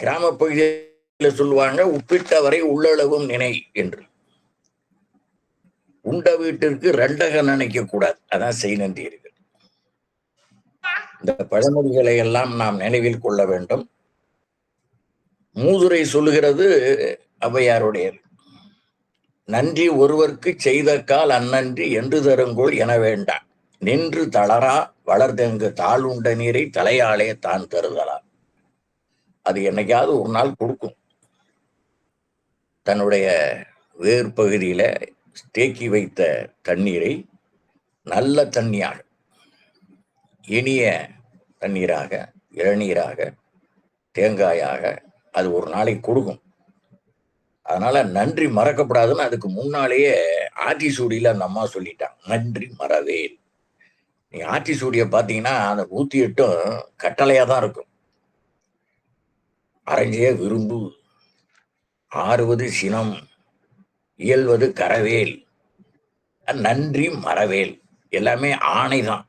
கிராம பகுதியில் சொல்லுவாங்க, உப்பிட்டவரை உள்ளளவும் நினை என்று. உண்ட வீட்டிற்கு ரெண்டக நினைக்க கூடாது. அதான் செய் நன்றி இருக்கு. இந்த பழமொழிகளை எல்லாம் நாம் நினைவில் கொள்ள வேண்டும். மூதுரை சொல்லுகிறது ஔவையாருடையது. நன்றி ஒருவர்க்கு செய்த கால் அந்நன்றி என்று தருங்கோள் என வேண்டாம். நின்று தளரா வளர்தெங்கு தாளுண்ட நீரை தலையாலே தான் தருதலா. அது என்னைக்காவது ஒரு நாள் கொடுக்கும். தன்னுடைய வேர் பகுதியில தேக்கி வைத்த தண்ணீரை நல்ல தண்ணியாக, இனிய தண்ணீராக, இளநீராக, தேங்காயாக அது ஒரு நாளைக்கு கொடுக்கும். அதனால நன்றி மறக்கப்படாதுன்னு அதுக்கு முன்னாலேயே ஆத்திசூடியில அந்த அம்மா சொல்லிட்டாங்க, நன்றி மறவேல். நீங்க ஆத்திசூடிய பாத்தீங்கன்னா அந்த 108 கட்டளையா தான் இருக்கும். அறஞ்சே விரும்பு, ஆறுவது சினம், இயல்வது கரவேல், நன்றி மறவேல், எல்லாமே ஆணைதான்.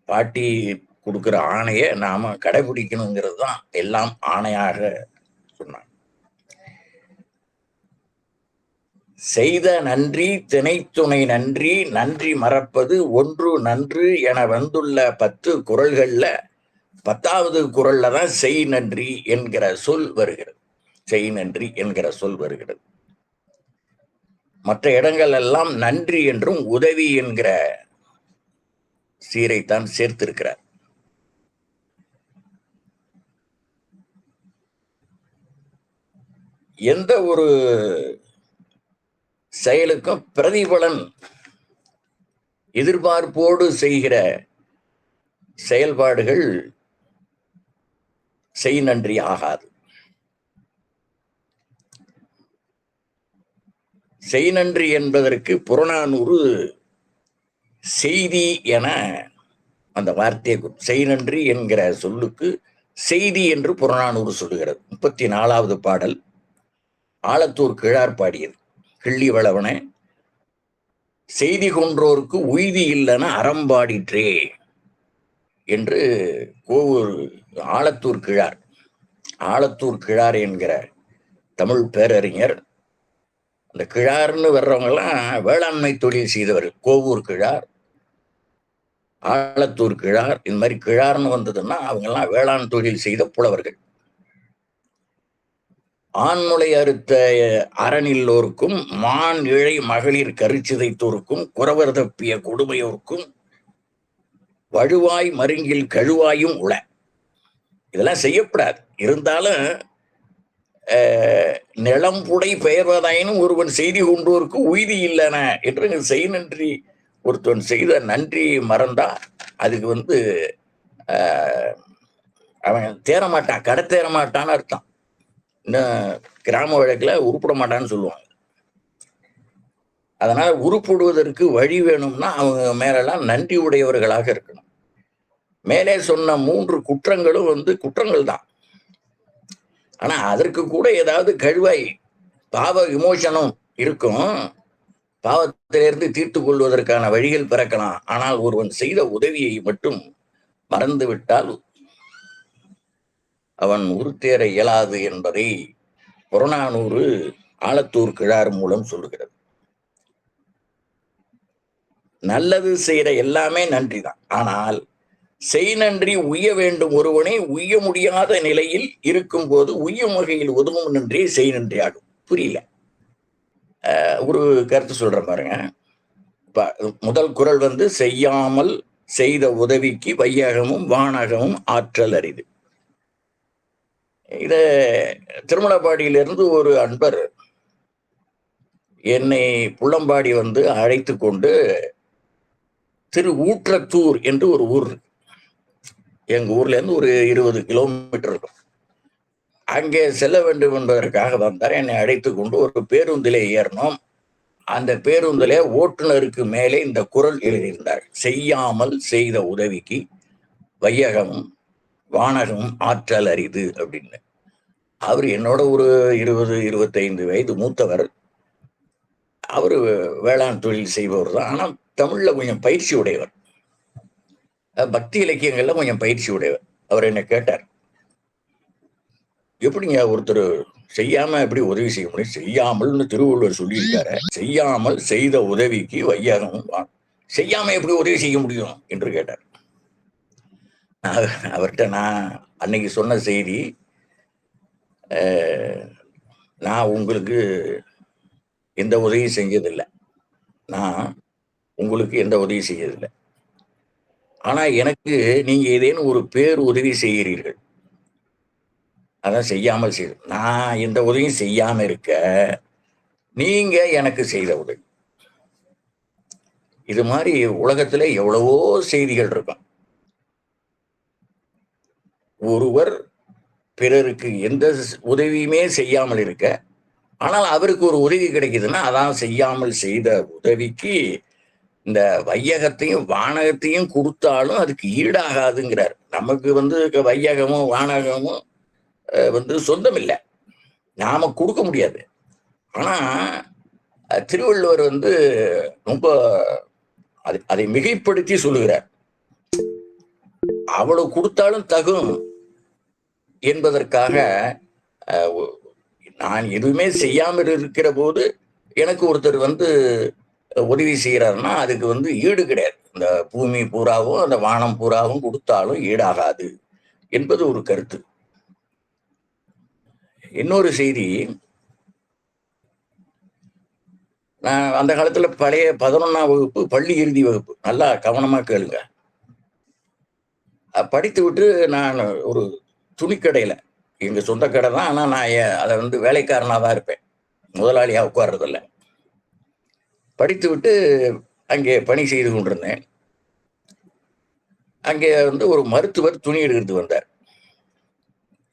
பாட்டி கொடுக்கிற ஆணையை நாம கடைபிடிக்கணுங்கிறது தான் எல்லாம் ஆணையாக சொன்னாங்க. செய்த நன்றி திணைத்துணை நன்றி, நன்றி மறப்பது ஒன்று நன்று என வந்துள்ள 10 குறள்கள்ல 10வது குறள்ல தான் செய் நன்றி என்கிற சொல் வருகிறது. செய் நன்றி என்கிற சொல் வருகிறது. மற்ற இடங்கள் எல்லாம் நன்றி என்றும் உதவி என்கிற சீரைத்தான் சேர்த்திருக்கிறார். எந்த ஒரு செயலுக்கும் பிரதிபலன் எதிர்பார்ப்போடு செய்கிற செயல்பாடுகள் செய் நன்றி ஆகாது. செய் நன்றி என்பதற்கு புறநானூறு செய்தி என அந்த வார்த்தையை, செய் நன்றி என்கிற சொல்லுக்கு செய்தி என்று புறநானூறு சொல்லுகிறது. 34வது பாடல் ஆலத்தூர் கிழார் பாடியது. கிள்ளி வளவன செய்தி கொன்றோருக்கு உய்தி இல்லைன அறம்பாடிற்றே என்று கோவூர் ஆலத்தூர் கிழார், ஆலத்தூர் கிழார் என்கிற தமிழ் பேரறிஞர். அந்த கிழார்னு வர்றவங்க எல்லாம் வேளாண்மை தொழில் செய்தவர். கோவூர் கிழார், ஆலத்தூர் கிழார், இந்த மாதிரி கிழார்னு வந்ததுன்னா அவங்க எல்லாம் வேளாண் தொழில் செய்த புலவர்கள். ஆண்முளை அறுத்த அறநில்லோருக்கும், மான் இழை மகளிர் கருச்சிதைத்தோருக்கும், குறவர் தப்பிய கொடுமையோருக்கும், வழுவாய் மருங்கில் கழுவாயும் உள. இதெல்லாம் செய்யப்படாது. இருந்தாலும் நிலம்புடை பெயர்வதாயினும் ஒருவன் செய்தி கொண்டோருக்கு உய்தி இல்லைன என்று செய் நன்றி. ஒருத்தன் செய்த நன்றி மறந்தா அதுக்கு அவன் தேரமாட்டான், கடை தேரமாட்டான்னு அர்த்தம். இன்னும் கிராம வழக்கில் உருப்பிட மாட்டான்னு சொல்லுவாங்க. அதனால உருப்பிடுவதற்கு வழி வேணும்னா அவங்க மேலெல்லாம் நன்றி உடையவர்களாக இருக்கணும். மேலே சொன்ன 3 குற்றங்களும் குற்றங்கள் தான். ஆனா அதற்கு கூட ஏதாவது கழுவாய் பாவ விமோசனம் இருக்கும். பாவத்திலிருந்து தீர்த்து கொள்வதற்கான வழிகள் பிறக்கலாம். ஆனால் ஒருவன் செய்த உதவியை மட்டும் மறந்து விட்டால் அவன் உருத்தேற இயலாது என்பதை புறநானூறு ஆலத்தூர் கிழார் மூலம் சொல்லுகிறது. நல்லது செய்யற எல்லாமே நன்றி தான். ஆனால் செய் நன்றி உய்ய வேண்டும். ஒருவனை உய்ய முடியாத நிலையில் இருக்கும் போது உய்யும் வகையில் உதவும் நன்றியை செய் நன்றி ஆகும். புரியல, ஒரு கருத்து சொல்ற பாருங்க. முதல் குறள் செய்யாமல் செய்த உதவிக்கு வையகமும் வானகமும் ஆற்றல் அரிது. இத திருமலபாடியிலிருந்து ஒரு அன்பர் என்னை புள்ளம்பாடி அழைத்து கொண்டு திரு ஊற்றத்தூர் என்று ஒரு ஊர், எங்க ஊர்ல இருந்து ஒரு 20 கிலோமீட்டர் இருக்கும். அங்கே செல்ல வேண்டும் என்பதற்காக வந்தார். என்னை அழைத்து கொண்டு ஒரு பேருந்திலே ஏறணும். அந்த பேருந்திலே ஓட்டுநருக்கு மேலே இந்த குறள் எழுதியிருந்தார், செய்யாமல் செய்த உதவிக்கு வையகமும் வானகமும் ஆற்றல் அரிது அப்படின்னு. அவர் என்னோட ஒரு 20-25 வயது மூத்தவர். அவரு வேளாண் தொழில் செய்பவர் தான். ஆனா தமிழ்ல கொஞ்சம் பயிற்சி உடையவர், பக்தி இலக்கியங்கள்ல கொஞ்சம் பயிற்சி உடையவர். அவர் என்ன கேட்டார், எப்படிங்க ஒருத்தர் செய்யாம எப்படி உதவி செய்ய முடியும்? செய்யாமல்னு திருவள்ளுவர் சொல்லியிருக்காரு. செய்யாமல் செய்த உதவிக்கு வையகம் செய்யாம எப்படி உதவி செய்ய முடியும் என்று கேட்டார். அவர்கிட்ட நான் அன்னைக்கு சொன்ன செய்தி, நான் உங்களுக்கு எந்த உதவியும் செஞ்சதில்லை. நான் உங்களுக்கு எந்த உதவியும் செய்யதில்லை. ஆனா எனக்கு நீங்க ஏதேனும் ஒரு பேர் உதவி செய்கிறீர்கள். அதான் செய்யாமல் செய்து. நான் எந்த உதவியும் செய்யாம இருக்க, நீங்க எனக்கு செய்த உதவி. இது மாதிரி உலகத்துல எவ்வளவோ செய்திகள் இருக்கும். ஒருவர் பிறருக்கு எந்த உதவியுமே செய்யாமல் இருக்க, ஆனால் அவருக்கு ஒரு உதவி கிடைக்குதுன்னா அதான் செய்யாமல் செய்த உதவிக்கு இந்த வையகத்தையும் வானகத்தையும் கொடுத்தாலும் அதுக்கு ஈடாகாதுங்கிறார். நமக்கு வையகமும் வானகமும் சொந்தம் இல்லை, நாம கொடுக்க முடியாது. ஆனா திருவள்ளுவர் ரொம்ப அதை மிகைப்படுத்தி சொல்லுகிறார். அவ்வளவு கொடுத்தாலும் தகும் என்பதற்காக நான் எதுவுமே செய்யாமல் இருக்கிற போது எனக்கு ஒருத்தர் உதவி செய்யறாருன்னா அதுக்கு ஈடு கிடையாது. இந்த பூமி பூராவும் அந்த வானம் பூராவும் கொடுத்தாலும் ஈடாகாது என்பது ஒரு கருத்து. இன்னொரு செய்தி, நான் அந்த காலத்துல பழைய 11ஆம் வகுப்பு பள்ளி இறுதி வகுப்பு, நல்லா கவனமா கேளுங்க. படித்து விட்டு நான் ஒரு துணிக்கடையில, எங்க சொந்த கடை தான், ஆனா நான் அதை வேலைக்காரனா தான் இருப்பேன், முதலாளியா உட்கார்றதில்ல. படித்து விட்டு அங்கே பணி செய்து கொண்டிருந்தேன். அங்கே ஒரு மருத்துவர் துணி எடுக்கிறது வந்தார்.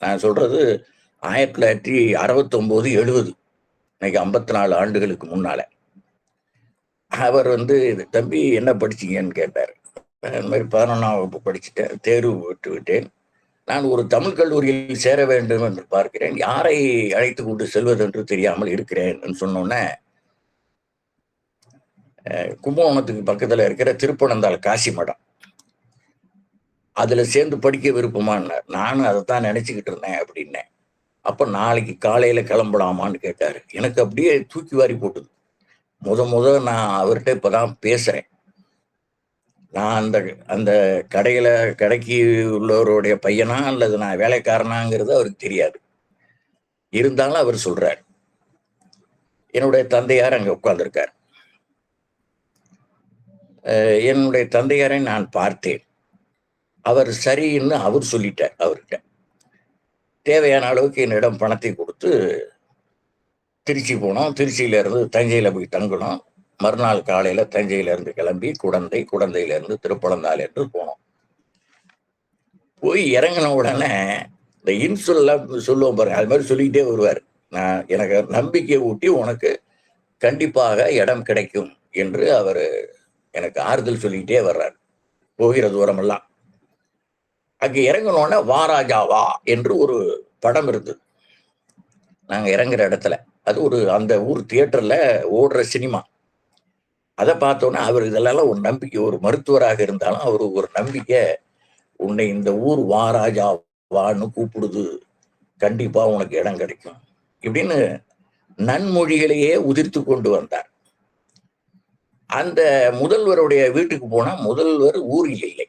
நான் சொல்றது 1969 70, இன்னைக்கு 54 ஆண்டுகளுக்கு முன்னால. அவர் தம்பி என்ன படிச்சீங்கன்னு கேட்டார். இந்த மாதிரி 11ஆம் வகுப்பு படிச்சுட்டேன், தேர்வு விட்டு விட்டேன். நான் ஒரு தமிழ் கல்லூரியில் சேர வேண்டும் என்று பார்க்கிறேன், யாரை அழைத்து கொண்டு செல்வது என்று தெரியாமல் இருக்கிறேன் சொன்னோன்னே, கும்பகோணத்துக்கு பக்கத்துல இருக்கிற திருப்பனந்தாள் காசி மடம், அதுல சேர்ந்து படிக்க விருப்பமானார். நானும் அதைத்தான் நினைச்சுக்கிட்டு இருந்தேன் அப்படின்னேன். அப்ப நாளைக்கு காலையில கிளம்பலாமான்னு கேட்டாரு. எனக்கு அப்படியே தூக்கி வாரி போட்டுது. முத நான் அவர்கிட்ட இப்பதான் பேசுறேன். நான் அந்த கடைக்கு உள்ளவருடைய பையனா அல்லது நான் வேலைக்காரனாங்கிறது அவருக்கு தெரியாது. இருந்தாலும் அவர் சொல்றார். என்னுடைய தந்தையார் அங்க உட்கார்ந்திருக்கார். என்னுடைய தந்தையாரை நான் பார்த்தேன். அவர் சரின்னு அவர் சொல்லிட்டார். அவர்கிட்ட தேவையான அளவுக்கு என்னிடம் பணத்தை கொடுத்து திருச்சி போனோம். திருச்சியில இருந்து தஞ்சையில போய் தங்கணும். மறுநாள் காலையில தஞ்சையில இருந்து கிளம்பி குடந்தையில இருந்து திருப்பனந்தாள் என்று போனோம். போய் இறங்கின உடனே இந்த இன்சுல்லாம் சொல்லுவோம் பாருங்க, அது மாதிரி சொல்லிக்கிட்டே வருவார். நான் எனக்கு நம்பிக்கை ஊட்டி உனக்கு கண்டிப்பாக இடம் கிடைக்கும் என்று அவர் எனக்கு ஆறுதல் சொல்லிக்கிட்டே வர்றார் போகிற தூரமெல்லாம். அங்க இறங்கினோடனே வா ராஜா வா என்று ஒரு படம் இருந்தது நாங்க இறங்குற இடத்துல. அது அந்த ஊர் தியேட்டர்ல ஓடுற சினிமா. அதை பார்த்தோன்னா அவர் இதெல்லாம் ஒரு நம்பிக்கை, ஒரு மருத்துவராக இருந்தாலும் அவரு ஒரு நம்பிக்கை, உன்னை இந்த ஊர் வா ராஜா வான்னு கூப்பிடுது, கண்டிப்பா உனக்கு இடம் கிடைக்கும் இப்படின்னு நன்மொழிகளையே உதிர்த்து கொண்டு வந்தார். அந்த முதல்வருடைய வீட்டுக்கு போனா முதல்வர் ஊரில் இல்லை,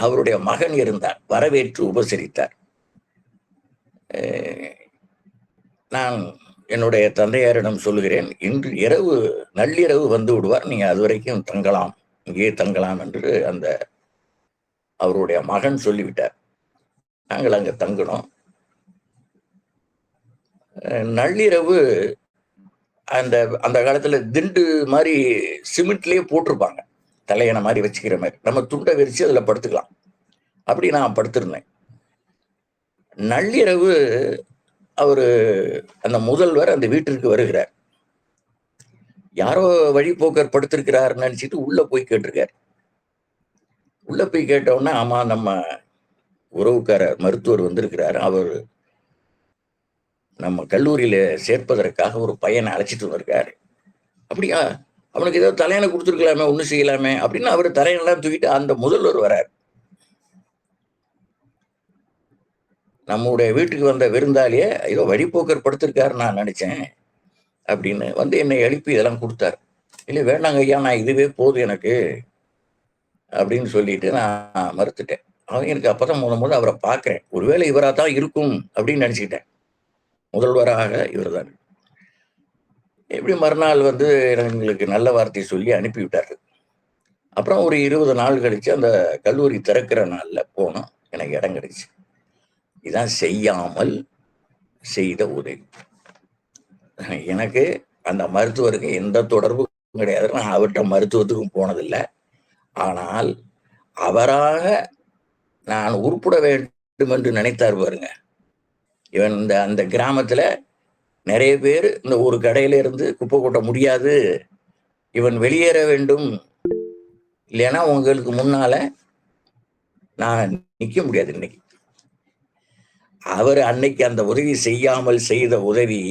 அவருடைய மகன் இருந்தார். வரவேற்று உபசரித்தார். நான் என்னுடைய தந்தையாரிடம் சொல்லுகிறேன், இன்று இரவு நள்ளிரவு வந்து விடுவார், நீங்க அது வரைக்கும் தங்கலாம், இங்கே தங்கலாம் என்று அந்த அவருடைய மகன் சொல்லிவிட்டார். நாங்கள் அங்க தங்கினோம். நள்ளிரவு அந்த அந்த காலத்துல திண்டு மாதிரி சிமெண்ட்லயே போட்டிருப்பாங்க, தலையணை மாதிரி வச்சுக்கிற மாதிரி, நம்ம துண்டை விரிச்சு அதுல படுத்துக்கலாம். அப்படி நான் படுத்திருந்தேன். நள்ளிரவு அந்த முதல்வர் அந்த வீட்டிற்கு வருகிறார். யாரோ வழிபோக்கர் படுத்திருக்கிறார் நினைச்சிட்டு உள்ள போய் கேட்டிருக்காரு. உள்ள போய் கேட்டவுடனே, ஆமா நம்ம உறவுக்காரர் மருத்துவர் வந்திருக்கிறார், அவர் நம்ம கல்லூரியில சேர்ப்பதற்காக ஒரு பையனை அழைச்சிட்டு வந்திருக்காரு. அப்படியா, அவனுக்கு ஏதோ தலையணை கொடுத்துருக்கலாமே, ஒண்ணு செய்யலாமே அப்படின்னு அவர் தலையெல்லாம் தூக்கிட்டு அந்த முதல்வர் வரார். நம்முடைய வீட்டுக்கு வந்த விருந்தாளியே ஏதோ வழிபோக்கர் படுத்திருக்காரு நான் நினைச்சேன் அப்படின்னு வந்து என்னை எழுப்பி இதெல்லாம் கொடுத்தாரு. இல்லை வேண்டாங்க ஐயா, நான் இதுவே போதும் எனக்கு அப்படின்னு சொல்லிட்டு நான் மறுத்துட்டேன். அவன் எனக்கு அப்பதான் முதல் அவரை பார்க்கிறேன். ஒருவேளை இவரா தான் இருக்கும் அப்படின்னு நினைச்சுக்கிட்டேன். முதல்வராக இவர் தான். எப்படி மறுநாள் வந்து எங்களுக்கு நல்ல வார்த்தை சொல்லி அனுப்பிவிட்டாரு. அப்புறம் ஒரு 20 நாள் கழிச்சு அந்த கல்லூரி திறக்கிற நாள்ல போனோம். எனக்கு இடம் கிடைச்சு. இதான் செய்யாமல் செய்த உதவி. எனக்கு அந்த மருத்துவருக்கு எந்த தொடர்பும் கிடையாது. நான் அவர்கிட்ட மருத்துவத்துக்கும் போனதில்லை. ஆனால் அவராக நான் உருப்பட வேண்டும் என்று நினைத்தார் பாருங்க. இவன் அந்த கிராமத்துல நிறைய பேர் இந்த ஒரு கடையில இருந்து குப்பை கொட்ட முடியாது, இவன் வெளியேற வேண்டும், இல்லைன்னா உங்களுக்கு முன்னால நான் நிக்க முடியாது. இன்னைக்கு அவர் அன்னைக்கு அந்த உதவி செய்யாமல் செய்த உதவி,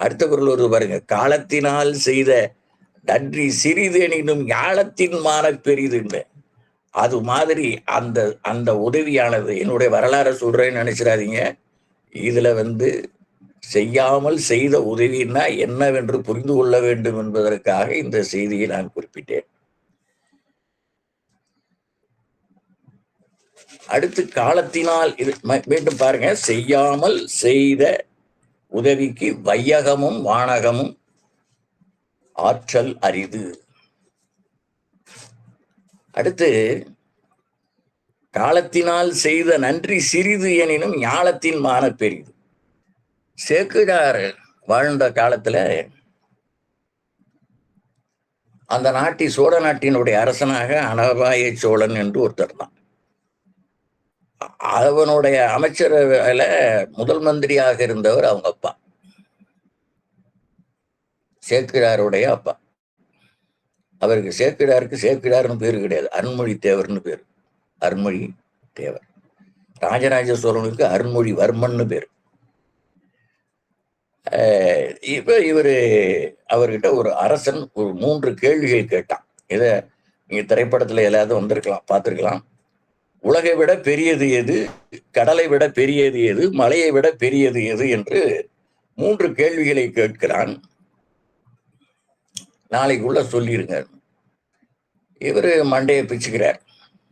அடுத்த குரல் ஒரு பாருங்க, காலத்தினால் செய்த நன்றி சிறிதெனினும் ஞாலத்தின் மான பெரிதுன்னு. அது மாதிரி அந்த அந்த உதவியானது, என்னுடைய வரலாறு சொல்றேன்னு நினைச்சிடாதீங்க. இதுல வந்து செய்யாமல் செய்த உதவின்னா என்னவென்று புரிந்து கொள்ள வேண்டும் என்பதற்காக இந்த செய்தியை நான் குறிப்பிட்டேன். அடுத்து காலத்தினால் இது மீண்டும் பாருங்க, செய்யாமல் செய்த உதவிக்கு வையகமும் வானகமும் ஆற்றல் அரிது. அடுத்து காலத்தினால் செய்த நன்றி சிறிது எனினும் ஞாலத்தின் மான பெரிது. சேக்கிழார் வாழ்ந்த காலத்துல அந்த நாட்டின் சோழ நாட்டினுடைய அரசனாக அனபாய சோழன் என்று ஒருத்தர் தான். அவனுடைய அமைச்சரவையில முதல் மந்திரியாக இருந்தவர் அவங்க அப்பா, சேக்கிழாருடைய அப்பா. அவருக்கு சேக்கிழார்னு பேரு கிடையாது, அருண்மொழி தேவர்னு பேரு. அருண்மொழி தேவர். ராஜராஜ சோழனுக்கு அருண்மொழி வர்மன்னு பேரு. இப்ப இவரு அவர்கிட்ட ஒரு அரசன் ஒரு 3 கேள்விகள் கேட்டான். இத நீங்க திரைப்படத்துல எல்லாவது வந்திருக்கலாம், பார்த்திருக்கலாம். உலகை விட பெரியது எது, கடலை விட பெரியது எது, மலையை விட பெரியது எது என்று 3 கேள்விகளை கேட்கிறான். நாளைக்குள்ள சொல்லிருங்க. இவரு மண்டையை பிச்சுக்கிறார்.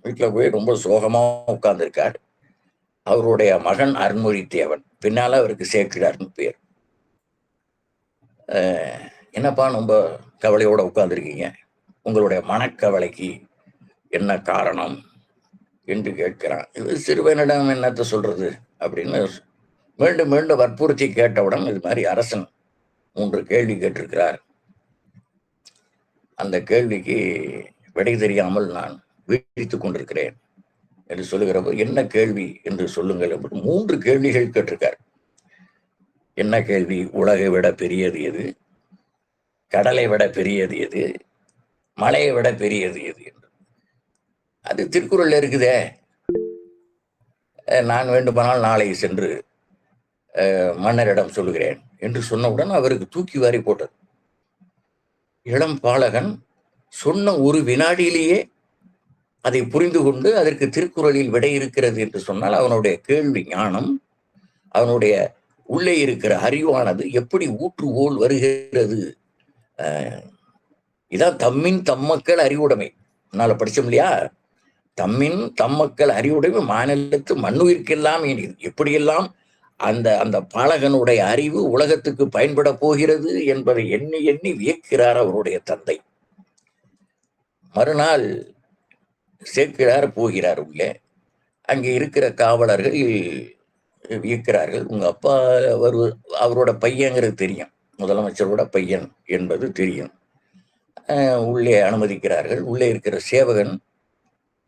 வீட்டுல போய் ரொம்ப சோகமா உட்கார்ந்துருக்கார். அவருடைய மகன் அருண்மொழி தேவன், பின்னால அவருக்கு சேக்கிழார்னு பேர். என்னப்பா ரொம்ப கவலையோட உட்கார்ந்துருக்கீங்க, உங்களுடைய மனக்கவலைக்கு என்ன காரணம் என்று கேட்கிறான். இது சிறுவனிடம் என்னத்த சொல்றது அப்படின்னு மீண்டும் மீண்டும் வற்புறுத்தி கேட்டவுடன், இது மாதிரி அரசன் 3 கேள்வி கேட்டிருக்கிறார், அந்த கேள்விக்கு விடை தெரியாமல் நான் வீழ்த்திக் கொண்டிருக்கிறேன் என்று சொல்லுகிறப்போ, என்ன கேள்வி என்று சொல்லுங்கள் என்று 3 கேள்விகள் கேட்டிருக்கார். என்ன கேள்வி? உலகை விட பெரியது எது, கடலை விட பெரியது எது, மலையை விட பெரியது எது என்று. அது திருக்குறள்ல இருக்குதே. நான் வேண்டுமானால் நாளை சென்று மன்னரிடம் சொல்லுகிறேன் என்று சொன்னவுடன் அவருக்கு தூக்கி வாரி போட்டது. இளம் பாலகன் சொன்ன ஒரு வினாடியிலேயே அதை புரிந்து கொண்டு அதற்கு திருக்குறளில் விடை இருக்கிறது என்று சொன்னால், அவனுடைய கேள்வி ஞானம், அவனுடைய உள்ளே இருக்கிற அறிவானது எப்படி ஊற்றுவோல் வருகிறது. இதான் தம்மின் தம்மக்கள் அறிவுடைமை. என்னால படிச்சோம் இல்லையா? தம்மின் தம்மக்கள் அறிவுடைமை மாநிலத்து மண்ணுயிர்க்கெல்லாம் இனிது. எப்படியெல்லாம் அந்த அந்த பாலகனுடைய அறிவு உலகத்துக்கு பயன்பட போகிறது என்பதை எண்ணி எண்ணி வியக்கிறார் அவருடைய தந்தை. மறுநாள் சேக்கிழார் போகிறார் உள்ளே. அங்கே இருக்கிற காவலர்கள் வியக்கிறார்கள். உங்க அப்பா அவரோட பையங்கிறது தெரியும், முதலமைச்சரோட பையன் என்பது தெரியும். உள்ளே அனுமதிக்கிறார்கள். உள்ளே இருக்கிற சேவகன்,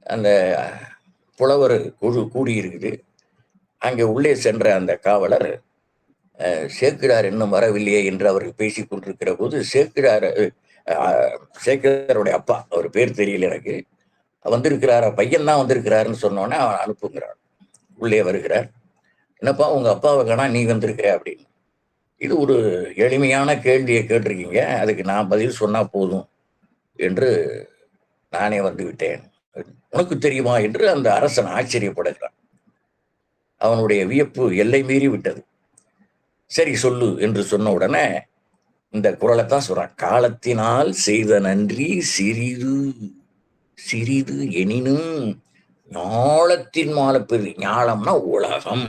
அந்த புலவர் குழு கூடியிருக்குது. அங்கே உள்ளே சென்ற அந்த காவலர், சேக்கிழார் இன்னும் வரவில்லையே என்று அவர்கள் பேசிக் கொண்டிருக்கிற போது, சேக்கிழாருடைய அப்பா, அவர் பேர் தெரியல எனக்கு, வந்திருக்கிறாரா, பையன் தான் வந்திருக்கிறாருன்னு சொன்னோன்னே அவன் அனுப்புங்கிறார். உள்ளே வருகிறார். என்னப்பா உங்க அப்பாவை காணா, நீ வந்திருக்கிற அப்படின்னு. இது ஒரு எளிமையான கேள்வியை கேட்டிருக்கீங்க, அதுக்கு நான் பதில் சொன்னா போதும் என்று நானே வந்து விட்டேன். உனக்கு தெரியுமா என்று அந்த அரசன் ஆச்சரியப்படுகிறான். அவனுடைய வியப்பு எல்லை மீறி விட்டது. சரி சொல்லு என்று சொன்ன உடனே இந்த குறளைத்தான் சொல்றான். காலத்தினால் செய்த நன்றி சிறிது சிறிது எனினும் ஞாலத்தின் மாலப்பெரு. ஞாலம்னா உலகம்.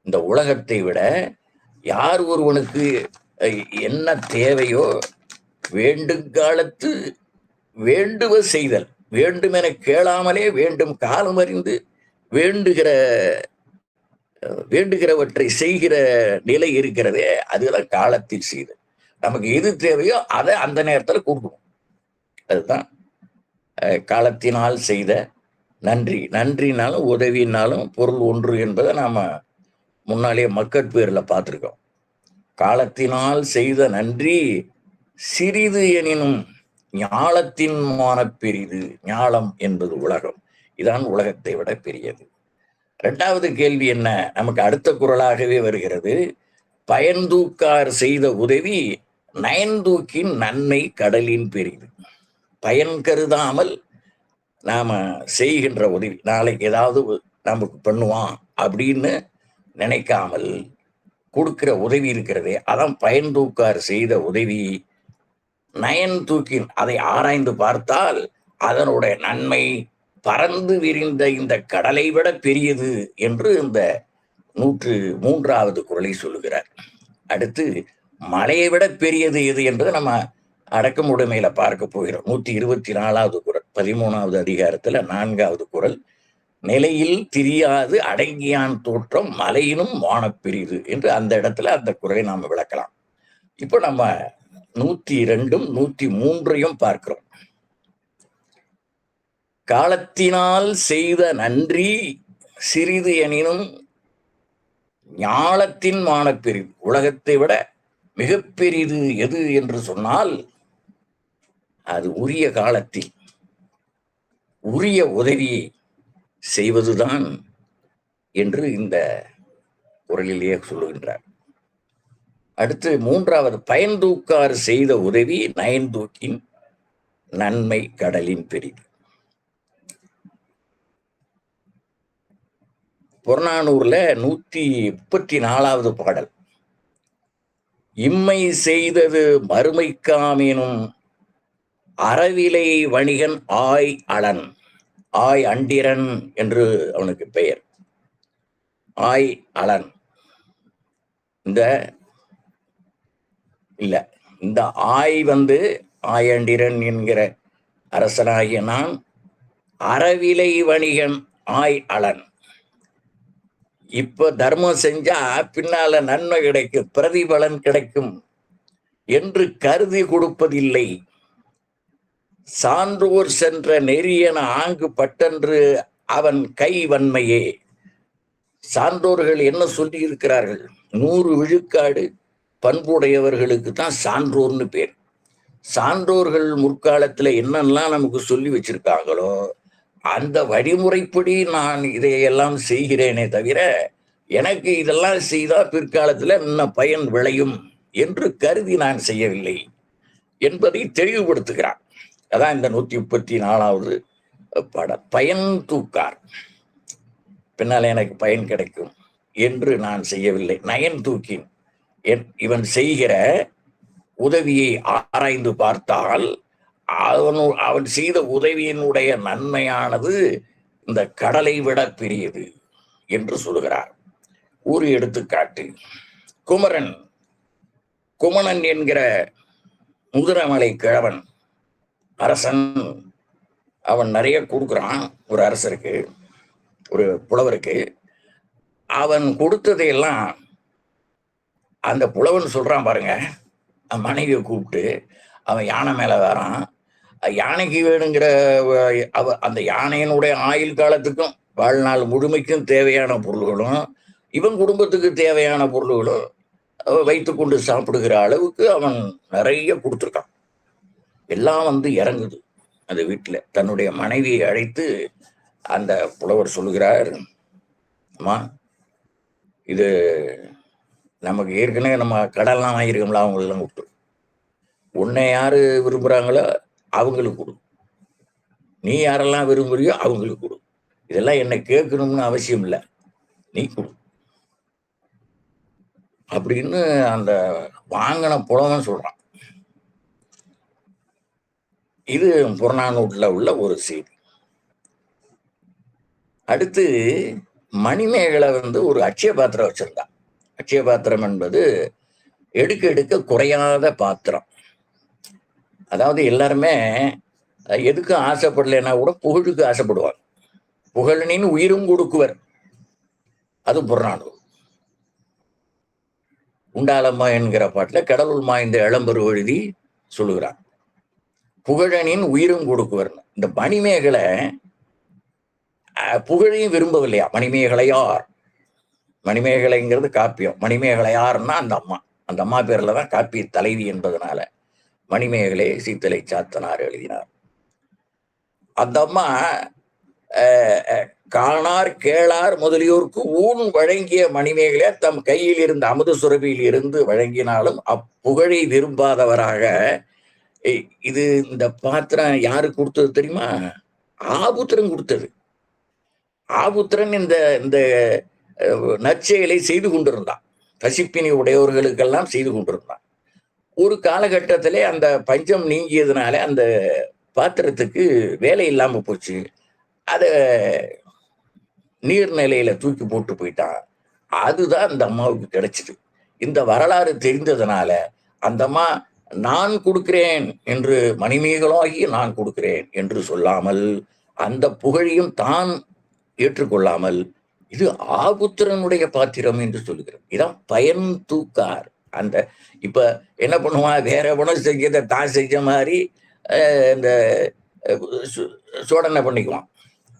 இந்த உலகத்தை விட யார் ஒருவனுக்கு என்ன தேவையோ வேண்டுங்காலத்து வேண்டுவ செய்தல், வேண்டுமென கேளாமலே வேண்டும் காலம் அறிந்து வேண்டுகிறவற்றை செய்கிற நிலை இருக்கிறதே, அதுதான் காலத்தில் செய்தல். நமக்கு எது தேவையோ அதை அந்த நேரத்தில் கொடுக்கணும். அதுதான் காலத்தினால் செய்த நன்றி. நன்றினாலும் உதவினாலும் பொருள் ஒன்று என்பதை நாம முன்னாலே மக்கட்பேர்ல பார்த்துருக்கோம். காலத்தினால் செய்த நன்றி சிறிது எனினும் ஞாலத்தின் மான பெரிது. ஞாலம் என்பது உலகம். இதான் உலகத்தை விட பெரியது. இரண்டாவது கேள்வி என்ன? நமக்கு அடுத்த குறளாகவே வருகிறது. பயன்தூக்கார் செய்த உதவி நயன்தூக்கின் நன்மை கடலின் பெரிது. பயன் கருதாமல் நாம செய்கின்ற உதவி, நாளைக்கு ஏதாவது நமக்கு பண்ணுவான் அப்படின்னு நினைக்காமல் கொடுக்கிற உதவி இருக்கிறதே, அதான் பயன்தூக்கார் செய்த உதவி. நயன் தூக்கின், அதை ஆராய்ந்து பார்த்தால் அதனுடைய நன்மை பறந்து விரிந்த இந்த கடலை விட பெரியது என்று இந்த 103வது குறளை சொல்லுகிறார். அடுத்து மலையை விட பெரியது எது என்று நம்ம அடக்கமுடைமையில பார்க்க போகிறோம். 124வது குறள், 13வது அதிகாரத்துல 4வது குறள். நிலையில் திரியாது அடங்கியான் தோற்றம் மலையினும் வானப்பெரிது என்று அந்த இடத்துல அந்த குறளை நாம விளக்கலாம். இப்போ நம்ம 102ம் 103ஐயும் பார்க்கிறோம். காலத்தினால் செய்த நன்றி சிறிது எனினும் ஞாலத்தின் மானப்பெரிது. உலகத்தை விட மிகப்பெரிது எது என்று சொன்னால் அது உரிய காலத்தில் உரிய உதவியை செய்வதுதான் என்று இந்த குறளிலேயே சொல்லுகின்றார். அடுத்து 3வது, பயன்தூக்கார் செய்த உதவி நயன்தூக்கின் நன்மை கடலின் பெரிது. புறநானூர்ல 134வது பாடல். இம்மை செய்தது மறுமைக்காமேனும் அறவிலை வணிகன் ஆய் அலன். ஆய் அண்டிரன் என்று அவனுக்கு பெயர். ஆய் அலன் இந்த ஆய் ஆயண்டிரன் என்கிற அரசனாகிய நான் அறவிலை வணிகன் ஆய் அலன். இப்ப தர்மம் செஞ்சா பின்னால நன்மை கிடைக்கும், பிரதிபலன் கிடைக்கும் என்று கருதி கொடுப்பதில்லை. சான்றோர் சென்ற நெறியென ஆங்கு பட்டன்று அவன் கை வன்மையே. சான்றோர்கள் என்ன சொல்லி இருக்கிறார்கள்? 100 விழுக்காடு பண்புடையவர்களுக்கு தான் சான்றோர்னு பேர். சான்றோர்கள் முற்காலத்துல என்னெல்லாம் நமக்கு சொல்லி வச்சிருக்காங்களோ அந்த வழிமுறைப்படி நான் இதையெல்லாம் செய்கிறேனே தவிர எனக்கு இதெல்லாம் செய்தா பிற்காலத்துல இன்னும் பயன் விளையும் என்று கருதி நான் செய்யவில்லை என்பதை தெளிவுபடுத்துகிறான். அதான் இந்த 134வது பாடல். பயன் தூக்கார், பின்னால் எனக்கு பயன் கிடைக்கும் என்று நான் செய்யவில்லை. நயன் தூக்கின், இவன் செய்கிற உதவியை ஆராய்ந்து பார்த்தால் அவன் செய்த உதவியினுடைய நன்மையானது இந்த கடலை விட பெரியது என்று சொல்கிறார். ஒரு எடுத்துக்காட்டு. குமணன் என்கிற முதுரமலை கிழவன் அரசன், அவன் நிறைய கொடுக்குறான் ஒரு அரசருக்கு, ஒரு புலவருக்கு. அவன் கொடுத்ததையெல்லாம் அந்த புலவன் சொல்றான் பாருங்க. மனைவியை கூப்பிட்டு அவன் யானை மேல வரான். யானைக்கு வேணுங்கிற அந்த யானையினுடைய ஆயுள் காலத்துக்கும் வாழ்நாள் முழுமைக்கும் தேவையான பொருள்களும் இவன் குடும்பத்துக்கு தேவையான பொருள்களும் வைத்து கொண்டு சாப்பிடுகிற அளவுக்கு அவன் நிறைய கொடுத்துருக்கான். எல்லாம் இறங்குது அந்த வீட்டுல. தன்னுடைய மனைவியை அழைத்து அந்த புலவர் சொல்லுகிறார், அம்மா இது நமக்கு ஏற்கனவே நம்ம கடல்லாம் வாங்கியிருக்கோம்ல, அவங்களெல்லாம் கூப்பிட்டு உன்னை யாரு விரும்புறாங்களோ அவங்களுக்கு கொடு, நீ யாரெல்லாம் விரும்புறியோ அவங்களுக்கு கொடு. இதெல்லாம் என்னை கேட்கணும்னு அவசியம் இல்லை. நீ கொடு அப்படின்னு அந்த வாங்கின புலவன் சொல்றான். இது புறநானூற்றுல உள்ள ஒரு செய்தி. அடுத்து மணிமேகலை ஒரு அட்சய பாத்திரம் வச்சிருந்தான். அட்சய பாத்திரம் என்பது எடுக்க எடுக்க குறையாத பாத்திரம். அதாவது எல்லாருமே எதுக்கும் ஆசைப்படலைன்னா கூட புகழுக்கு ஆசைப்படுவாங்க. புகழனின் உயிரும் கொடுக்குவர். அது புறநானூறு. உண்டாலம்மா என்கிற பாட்டுல கடவுள் மாய்ந்த இளம்பெரு எழுதி சொல்லுகிறான், புகழனின் உயிரும் கொடுக்குவர். இந்த மணிமேகலை புகழையும் விரும்பவில்லையா. மணிமேகலையார், மணிமேகலைங்கிறது காப்பியம். மணிமேகலையார்னா அந்த அம்மா, அந்த அம்மா பேர்ல தான் காப்பிய தலைவி என்பதனால மணிமேகலை சீத்தலை சாத்தனார் எழுதினார். அந்த அம்மா காணார் கேளார் முதலியோருக்கு ஊன் வழங்கிய மணிமேகலை தம் கையில் இருந்த அமுத சுரபியில் இருந்து வழங்கினாலும் அப்புகழை விரும்பாதவராக. இது இந்த பாத்திரம் யாரு கொடுத்தது தெரியுமா? ஆபுத்திரன் கொடுத்தது. ஆபுத்திரன் இந்த இந்த நற்செயலை செய்து கொண்டிருந்தான். பசிப்பினி உடையவர்களுக்கெல்லாம் செய்து கொண்டிருந்தான். ஒரு காலகட்டத்திலே அந்த பஞ்சம் நீங்கியதுனால அந்த பாத்திரத்துக்கு வேலை இல்லாம போச்சு. அத நீர்நிலையில தூக்கி போட்டு போயிட்டான். அதுதான் அந்த அம்மாவுக்கு கிடைச்சது. இந்த வரலாறு தெரிந்ததுனால அந்த அம்மா நான் கொடுக்கிறேன் என்று, மணிமேகலாகி நான் கொடுக்கிறேன் என்று சொல்லாமல், அந்த புகழையும் தான் ஏற்றுக்கொள்ளாமல் இது ஆபுத்திரனுடைய பாத்திரம் என்று சொல்லுகிறோம். இதான் பயன் தூக்கார். அந்த இப்ப என்ன பண்ணுவான், வேற உணவு செஞ்சதை தான் செஞ்ச மாதிரி இந்த சோடனை பண்ணிக்குவான்,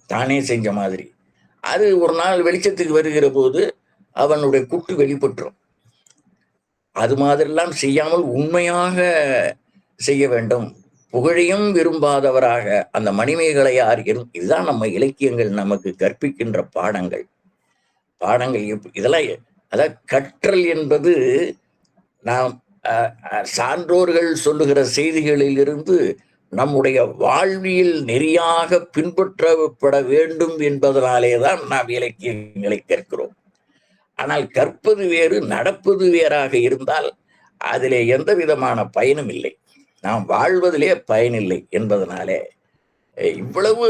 தானே செஞ்ச மாதிரி. அது ஒரு நாள் வெளிச்சத்துக்கு வருகிற போது அவனுடைய குட்டு வெளிப்பட்டுரும். அது மாதிரிலாம் செய்யாமல் உண்மையாக செய்ய வேண்டும். புகழையும் விரும்பாதவராக அந்த மணிமேகலையார் இதுதான் நம்ம இலக்கியங்கள் நமக்கு கற்பிக்கின்ற பாடங்கள். இதெல்லாம் அதாவது கற்றல் என்பது நாம் சான்றோர்கள் சொல்லுகிற செய்திகளில் இருந்து நம்முடைய வாழ்வியல் நெறியாக பின்பற்றப்பட வேண்டும் என்பதனாலேதான் நாம் இலக்கியங்களை கற்கிறோம். ஆனால் கற்பது வேறு, நடப்பது வேறாக இருந்தால் அதிலே எந்த விதமான பயனும் இல்லை. நாம் வாழ்வதிலே பயனில்லை என்பதனாலே இவ்வளவு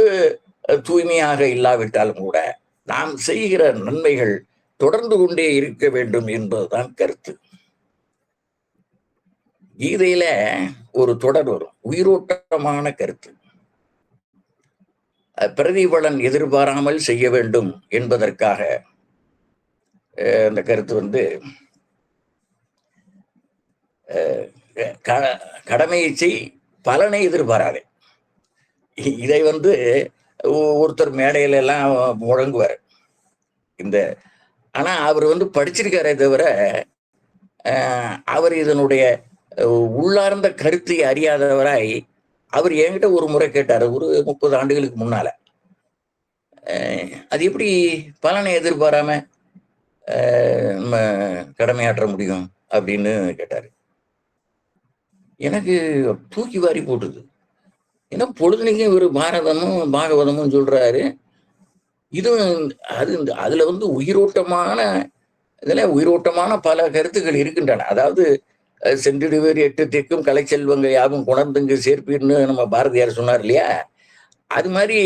தூய்மையாக இல்லாவிட்டாலும் கூட நாம் செய்கிற நன்மைகள் தொடர்ந்து கொண்டே இருக்க வேண்டும் என்பதுதான் கருத்து. கீதையில ஒரு தொடர் வரும், உயிரோட்டமான கருத்து. பிரதிபலன் எதிர்பாராமல் செய்ய வேண்டும் என்பதற்காக அந்த கருத்து கடமையை செய், பலனை எதிர்பாராதே. இதை ஒருத்தர் மேடையில எல்லாம் முழங்குவார். ஆனா அவர் படிச்சிருக்காரே தவிர அவர் இதனுடைய உள்ளார்ந்த கருத்தை அறியாதவராய் அவர் என்கிட்ட ஒரு முறை கேட்டார், ஒரு 30 ஆண்டுகளுக்கு முன்னால. அது எப்படி பலனை எதிர்பாராம நம்ம கடமையாற்ற முடியும் அப்படின்னு கேட்டாரு. எனக்கு தூக்கி வாரி போட்டுது. ஏன்னா பொழுதுனைக்கும் இவர் பாரதமும் பாகவதமும் சொல்றாரு. இதுவும் அதுல உயிரோட்டமான பல கருத்துக்கள் இருக்கின்றன. அதாவது சென்றிடுவேர் 8 திக்கும் கலை செல்வங்க யாவும் குணர்ந்துங்க சேர்ப்பீர்னு நம்ம பாரதியார் சொன்னார் இல்லையா? அது மாதிரி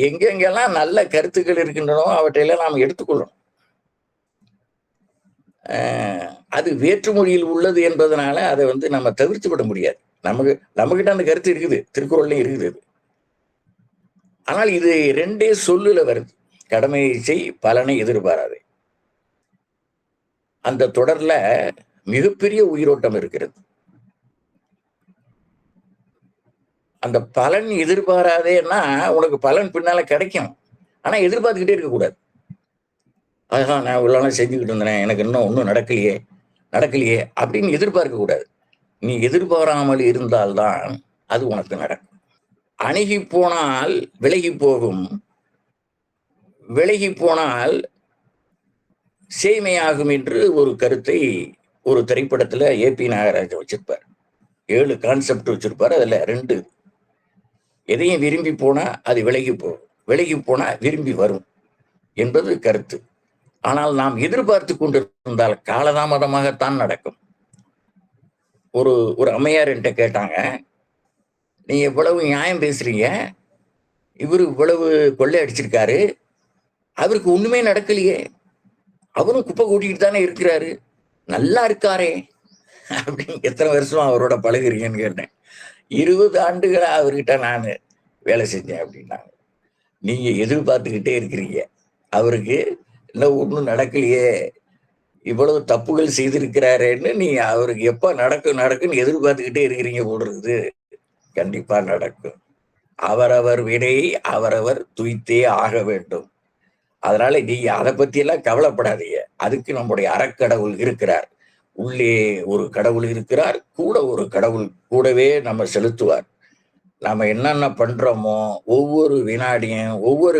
எங்கெங்கெல்லாம் நல்ல கருத்துக்கள் இருக்கின்றனோ அவற்றையெல்லாம் நாம் எடுத்துக்கொள்ளணும். அது வேற்றுமொழியில் உள்ளது என்பதனால அதை நம்ம தவிர்த்து விட முடியாது. நம்மகிட்ட அந்த கருத்து இருக்குது, திருக்குறள்லையும் இருக்குது. ஆனால் இது 2 சொல்லுல வருது, கடமையை செய், பலனை எதிர்பாராதே. அந்த தொடர்ல மிகப்பெரிய உயிரோட்டம் இருக்கிறது. அந்த பலன் எதிர்பாராதேன்னா உனக்கு பலன் பின்னால கிடைக்கும், ஆனா எதிர்பார்த்துக்கிட்டே இருக்கக்கூடாது. அதுதான் நான் இவ்வளவு செஞ்சுக்கிட்டு இருந்தேன், எனக்கு இன்னும் ஒன்றும் நடக்கலையே அப்படின்னு எதிர்பார்க்க கூடாது. நீ எதிர்பாராமல் இருந்தால்தான் அது உனக்கு நடக்கும். அணுகி போனால் விலகி போகும், விலகி போனால் சேமையாகும் என்று ஒரு கருத்தை ஒரு திரைப்படத்துல ஏபி நாகராஜன் வச்சிருப்பார். 7 கான்செப்ட் வச்சிருப்பாரு. அதுல 2, எதையும் விரும்பி போனா அது விலகி போகும், விலகி போனா விரும்பி வரும் என்பது கருத்து. ஆனால் நாம் எதிர்பார்த்து கொண்டிருந்தால் காலதாமதமாகத்தான் நடக்கும். ஒரு ஒரு அம்மையார் என்கிட்ட கேட்டாங்க, நீங்க இவ்வளவு நியாயம் பேசுறீங்க, இவரு இவ்வளவு கொள்ளை அடிச்சிருக்காரு, அவருக்கு ஒண்ணுமே நடக்கலையே, அவரும் குப்பை கூட்டிட்டு தானே இருக்கிறாரு, நல்லா இருக்காரே அப்படின்னு. எத்தனை வருஷம் அவரோட பழகுறீங்கன்னு கேட்டேன். 20 ஆண்டுகளா அவர்கிட்ட நான் வேலை செஞ்சேன் அப்படின்னாங்க. நீங்க எதிர்பார்த்துக்கிட்டே இருக்கிறீங்க, அவருக்கு இன்னும் ஒன்றும் நடக்கலையே, இவ்வளவு தப்புகள் செய்திருக்கிறாரேன்னு நீங்க அவருக்கு எப்ப நடக்குன்னு எதிர்பார்த்துக்கிட்டே இருக்கிறீங்க போல இருக்குது. கண்டிப்பா நடக்கும். அவரவர் வினையை அவரவர் துய்த்தே ஆக வேண்டும். அதனால நீங்க அதை பத்தி எல்லாம் கவலைப்படாதீங்க. அதுக்கு நம்முடைய அறக்கடவுள் இருக்கிறார். உள்ளே ஒரு கடவுள் இருக்கிறார், கூட ஒரு கடவுள் கூடவே நம்ம செலுத்துவார். நாம என்னென்ன பண்றோமோ ஒவ்வொரு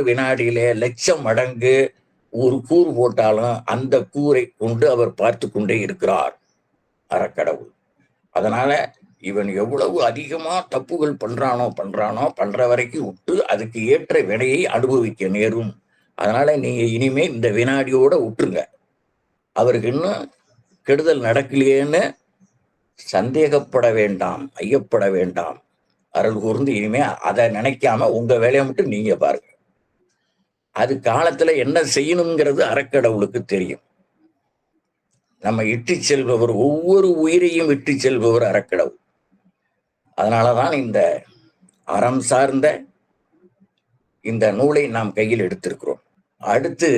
வினாடியிலே லட்சம் மடங்கு ஒரு கூறு போட்டாலும் அந்த கூரை கொண்டு அவர் பார்த்து கொண்டே இருக்கிறார் அறக்கடவுள். அதனால இவன் எவ்வளவு அதிகமா தப்புகள் பண்ற வரைக்கும் விட்டு அதுக்கு ஏற்ற வினையை அனுபவிக்க நேரும். அதனால நீங்க இனிமே இந்த வினாடியோட விட்டுருங்க. அவருக்கு இன்னும் கெடுதல் நடக்கலையேன்னு சந்தேகப்பட வேண்டாம், ஐயப்பட வேண்டாம். அருள் கூர்ந்து இனிமே அதை நினைக்காம உங்க வேலையை மட்டும் நீங்க பாருங்க. அது காலத்துல என்ன செய்யணுங்கிறது அறக்கடவுளுக்கு தெரியும். நம்ம இட்டு செல்பவர், ஒவ்வொரு உயிரையும் விட்டு செல்பவர் அறக்கடவுள். அதனாலதான் இந்த அறம் சார்ந்த இந்த நூலை நாம் கையில் எடுத்திருக்கிறோம். அடுத்து,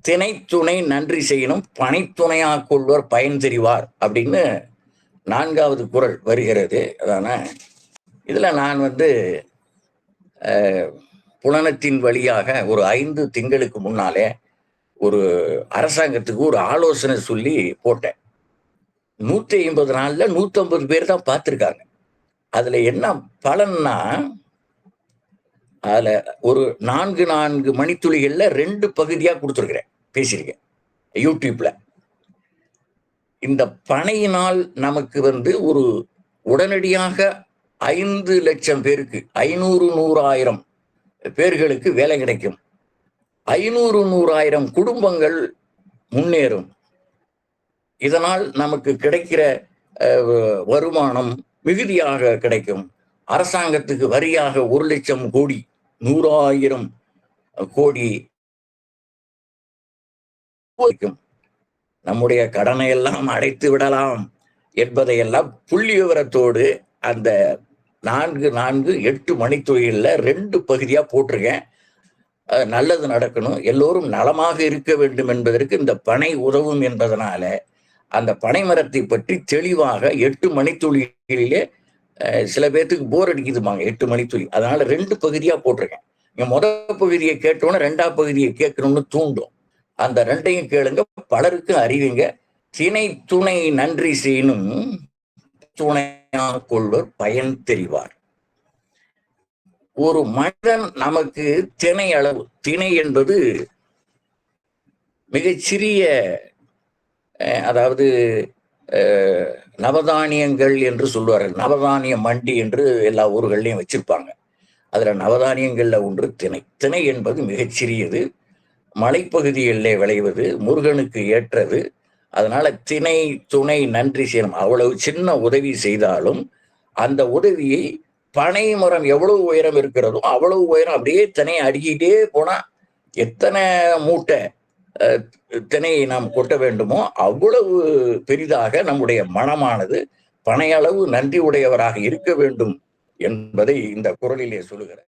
திணை துணை நன்றி செய்யணும், பனைத்துணையா கொள்வர் பயன் தெரிவார் அப்படின்னு 4வது குறள் வருகிறது. அதான இதுல நான் புலனத்தின் வழியாக ஒரு 5 திங்களுக்கு முன்னாலே ஒரு அரசாங்கத்துக்கு ஒரு ஆலோசனை சொல்லி போட்டேன். 150 நாள்ல 150 பேர் தான் பார்த்திருக்காங்க. அதுல என்ன பலன்னா, அதுல ஒரு 4 மணித்துளிகள்ல 2 பகுதியா கொடுத்துருக்கிறேன், பேசியிருக்கேன் யூடியூப்ல. இந்த பனையினால் நமக்கு ஒரு உடனடியாக 5 லட்சம் பேருக்கு 500 100,000 பேர்களுக்கு வேலை கிடைக்கும். 500 100,000 குடும்பங்கள் முன்னேறும். இதனால் நமக்கு கிடைக்கிற வருமானம் மிகுதியாக கிடைக்கும். அரசாங்கத்துக்கு வரியாக 1 லட்சம் கோடி 100,000 கோடி நம்முடைய கடனை எல்லாம் அடைத்து விடலாம் என்பதையெல்லாம் புள்ளி விவரத்தோடு அந்த 8 மணித்துளிகள்ல 2 பகுதியா போட்டிருக்கேன். நல்லது நடக்கணும், எல்லோரும் நலமாக இருக்க வேண்டும் என்பதற்கு இந்த பனை உதவும் என்பதனால அந்த பனை மரத்தை பற்றி தெளிவாக 8 மணித்துளிகளிலே, சில பேர்த்துக்கு போர் அடிக்குதுமாங்க 8 மணித்துளி, அதனால 2 பகுதியா போட்டிருக்கேன். நீங்க முதல் பகுதியை கேட்டோன்னா 2ஆம் பகுதியை கேட்கணும்னு தூண்டும். அந்த 2ஐயும் கேளுங்க, பலருக்கும் அறிவிங்க. திணை துணை நன்றி செய்யணும், துணையா கொள்வர் பயன் தெரிவார். ஒரு மனிதன் நமக்கு திணை அளவு, திணை என்பது மிகச்சிறிய, அதாவது நவதானியங்கள் என்று சொல்லுவார்கள். நவதானிய மண்டி என்று எல்லா ஊர்கள்லையும் வச்சிருப்பாங்க. அதுல நவதானியங்கள்ல ஒன்று திணை. திணை என்பது மிகச்சிறியது, மலைப்பகுதிகளிலே விளைவது, முருகனுக்கு ஏற்றது. அதனால திணை துணை நன்றி செய்யணும். அவ்வளவு சின்ன உதவி செய்தாலும் அந்த உதவியை, பனை மரம் எவ்வளவு உயரம் இருக்கிறதோ அவ்வளவு உயரம் அப்படியே திணையை அடுக்கிட்டே போனா எத்தனை மூட்டை திணையை நாம் கொட்ட வேண்டுமோ அவ்வளவு பெரிதாக நம்முடைய மனமானது பனையளவு நன்றி உடையவராக இருக்க வேண்டும் என்பதை இந்த குறளிலே சொல்லுகிறார்.